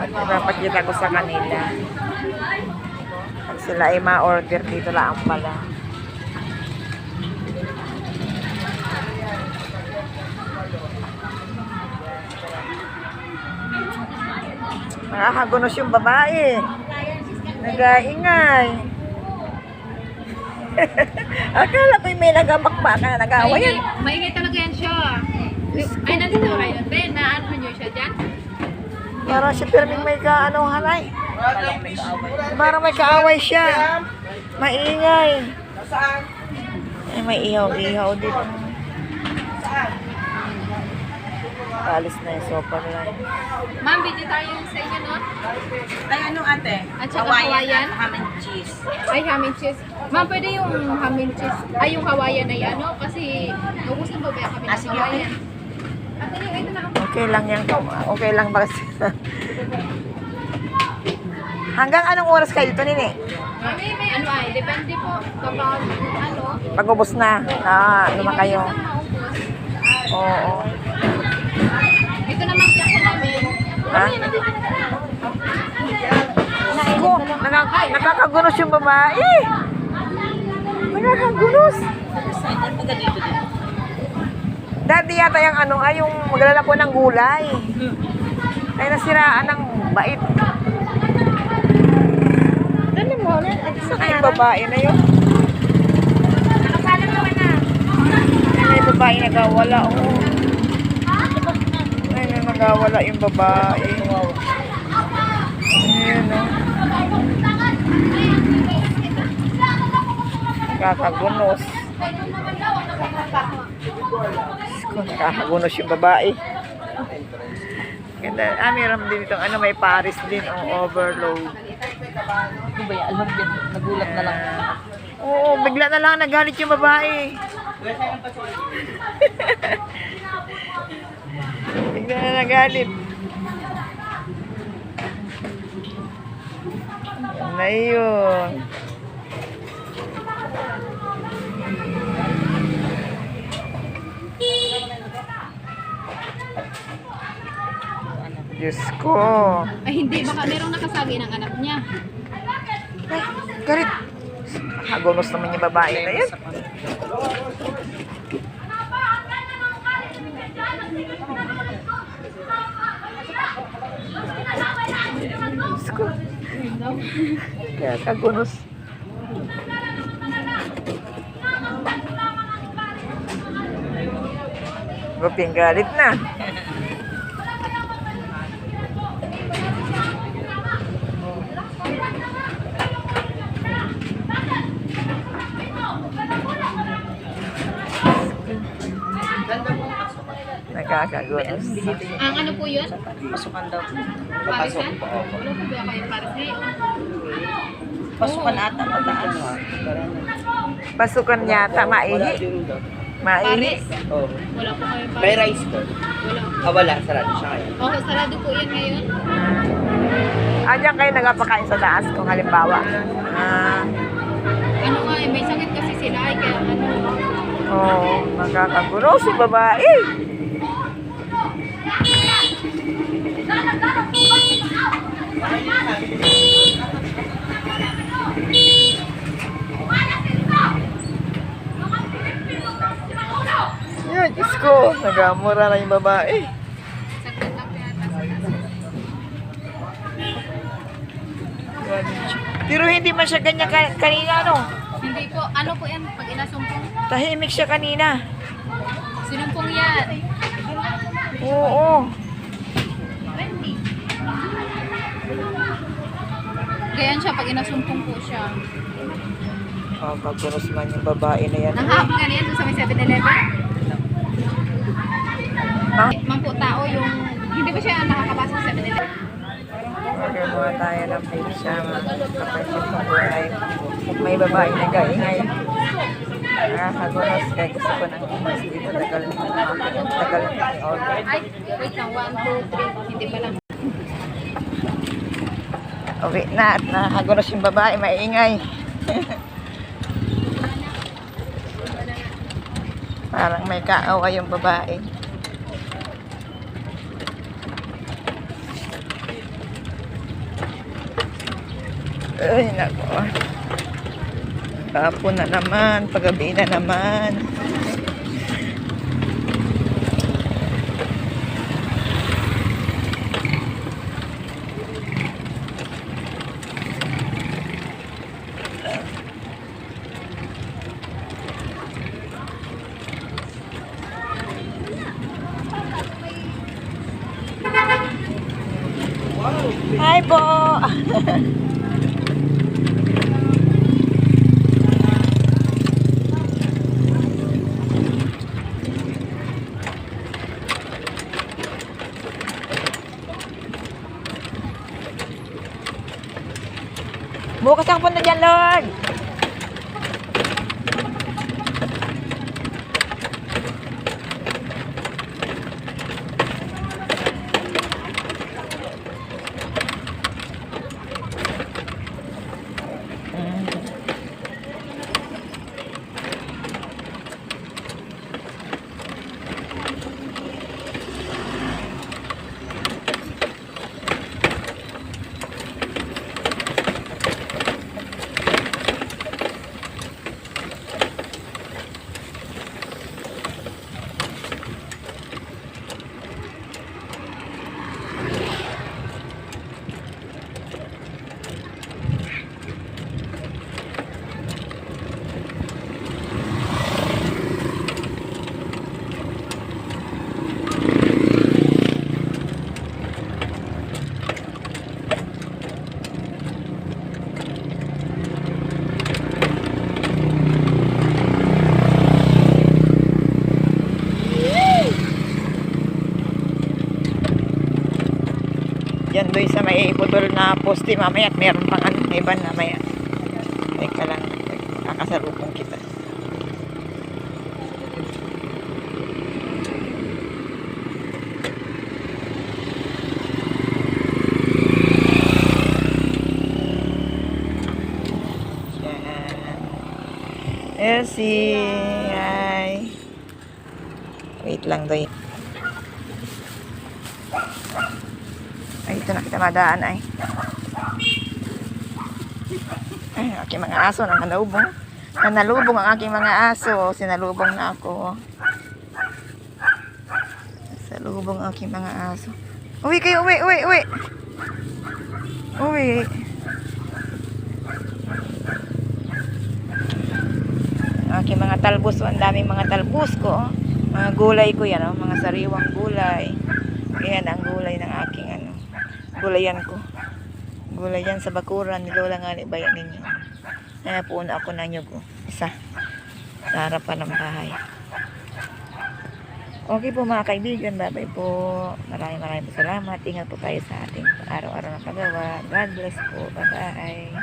At ipapakita ko sa kanila. Pag sila ay ma-order, dito lang pala. Nakakagunos yung babae. Nag-aingay. Akala ko'y may nagabakbakan, nag-aaway. Maingay talaga yan siya. Ay, nandito kayo. Ben, naan mo niyo siya dyan? Parang si Perming may ka-anong halay. Parang may kaaway siya. Maingay. Ay, may ihaw-ihaw dito. Alis na yung sopa nila. Ma'am, video tayo sa inyo, no? Ay, ano ate? At saka Hawaiian? Ham and cheese. Ay, ham and cheese. Ma'am, pwede yung ham and cheese. Ay, yung Hawaiian ay ano? Kasi, nagugustuhan ba kami ng sige, Hawaiian? Ate, ito na ako. Okay lang yan. Okay lang ba kasi? Hanggang anong oras kayo dito, Nini? Mami, may ano ay, depende po. Kapag, ano? Pag-ubos na. Naman kayo. Oo. Ito naman kasi namin. Ha? Ko, nakakagunos yung babae. Nakakagunos. Dati yata yung ano, ay yung maglalako ng gulay. Ay nasiraan ng bait. Dali mo, ay yung babae na yun. Nakasalang naman na. Ay may babae nagawala. Oh. Ay nagawala yung babae. Ayan o. Nakakagunos. Nakakagunos yung babae. Ganda. Meron din itong ano, may Paris din o overload. Ano ba yan? Alam din, nagulat na lang. Oo, bigla na lang nagalit yung babae. Bigla na nagalit. Yan na yun. Diyos ko. Ay, hindi. Baka merong nakasagi ng anak niya. Ay, galit. Hagunos naman yung babae na yan. Diyos ko. Kaya kagunos. Guping galit na. Nakakagunos. Ang ano po yun? Pasukan daw. Parisan? Wala po ba kayong parisan? Pasukan ata, pataas. Pasukan yata, maihi. Maihi. Paris? Oh. Wala po kayong May paris? rice doon. Wala. Wala. Sarado siya ngayon. Okay, sarado po yan ngayon. Diyan kayo nagpapakain sa taas kung halimbawa. Ano nga eh, may sakit kasi sila ay kaya ano. Oh, nakakagunos yung babae. Yan, Diyos ko. Nagamura na yung babae. Sakit lang yata sa taas. Pero hindi man siya ganyan kanina, no? Hindi po, ano po yan pag inasumpong? Tahimik siya kanina. Sinumpong yan. Oo. Ganyan siya pag inasumpong po siya. Nakakagunos man yung babae na yan. Nahahap nga niyan doon sa may 7-Eleven. Ha? Man po tao yung, hindi ba siya nakakapasok sa 7-Eleven? Order muna tayo ng pizza. Kapatid ko buhay. May babae na gaingay. Nakakagunos. Kaya gusto ko nang umas dito. Tagal na order. Ay, wait lang, 1, 2, 3, hindi pa lang. Uwi na at nakakagunos yung babae. Maingay. Parang may kaaway yung babae. Ay, nako. Hapon na naman, paggabi na naman. Hi po! Bukas ang punta dyan, Lord! Yan doy sa may putol na poste mamaya at meron pang ano, iba na maya. Teka lang, kakasalubong kita. Yan. Elsie, hi. Wait lang doy. Ay, ito na kita madaan ay. Ay, aking mga aso na nanalubong. Nanalubong ang aking mga aso. Sinalubong na ako. Salubong ang aking mga aso. Uwi kayo, uwi, uwi, uwi. Uwi. Ang aking mga talbos. Ang daming mga talbos ko. Mga gulay ko yan, mga sariwang gulay. Ayan ang gulay ng aking ano. Gulayan ko. Gulayan sa bakuran ni Lola nga ni bayan ninyo. Kaya puno ako ng nyug. Isa. Sa harapan ng bahay. Okay po mga kaibigan. Bye-bye po. Maraming salamat. Ingat po tayo sa ating araw-araw na paggawa. God bless po. Bye-bye.